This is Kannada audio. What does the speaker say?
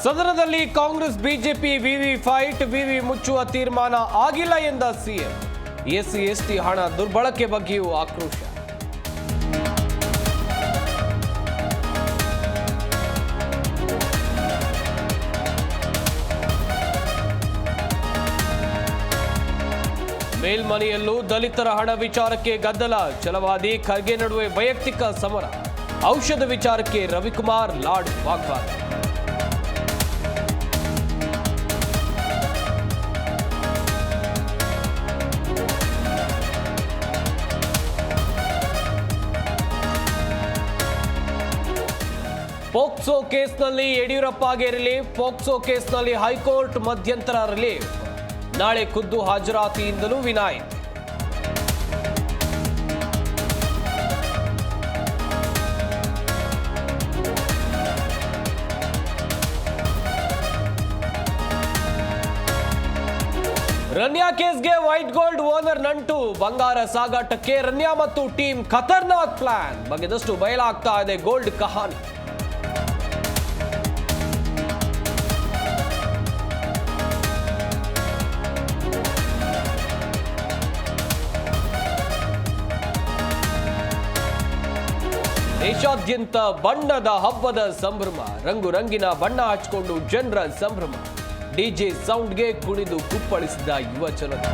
ಸದನದಲ್ಲಿ ಕಾಂಗ್ರೆಸ್ ಬಿಜೆಪಿ ವಿವಿ ಫೈಟ್, ವಿವಿ ಮುಚ್ಚುವ ತೀರ್ಮಾನ ಆಗಿಲ್ಲ ಎಂದ ಸಿಎಂ. ಎಸ್ಸಿ ಎಸ್ಟಿ ಹಣ ದುರ್ಬಳಕೆ ಬಗ್ಗೆಯೂ ಆಕ್ರೋಶ. ಮೇಲ್ಮನೆಯಲ್ಲೂ ದಲಿತರ ಹಣ ವಿಚಾರಕ್ಕೆ ಗದ್ದಲ, ಛಲವಾದಿ ಖರ್ಗೆ ನಡುವೆ ವೈಯಕ್ತಿಕ ಸಮರ. ಔಷಧ ವಿಚಾರಕ್ಕೆ ರವಿಕುಮಾರ್ ಲಾಡ್ ವಾಗ್ವಾದ. ಪೋಕ್ಸೋ ಕೇಸ್ನಲ್ಲಿ ಯಡಿಯೂರಪ್ಪಗೆ ರಿಲೀಫ್, ಪೋಕ್ಸೋ ಕೇಸ್ನಲ್ಲಿ ಹೈಕೋರ್ಟ್ ಮಧ್ಯಂತರ ರಿಲೀಫ್. ನಾಳೆ ಖುದ್ದು ಹಾಜರಾತಿಯಿಂದಲೂ ವಿನಾಯಿತಿ. ರನ್ಯಾ ಕೇಸ್ಗೆ ವೈಟ್ ಗೋಲ್ಡ್ ಓನರ್ ನಂಟು, ಬಂಗಾರ ಸಾಗಾಟಕ್ಕೆ ರನ್ಯಾ ಮತ್ತು ಟೀಮ್ ಖತರ್ನಾಕ್ ಪ್ಲಾನ್. ಬಗೆದಷ್ಟು ಬಯಲಾಗ್ತಾ ಇದೆ ಗೋಲ್ಡ್ ಕಹಾನಿ. ದೇಶಾದ್ಯಂತ ಬಣ್ಣದ ಹಬ್ಬದ ಸಂಭ್ರಮ, ರಂಗು ರಂಗಿನ ಬಣ್ಣ ಹಚ್ಚಿಕೊಂಡು ಜನರ ಸಂಭ್ರಮ. ಡಿಜೆ ಸೌಂಡ್ಗೆ ಕುಣಿದು ಕುಪ್ಪಳಿಸಿದ ಯುವ ಜನತೆ.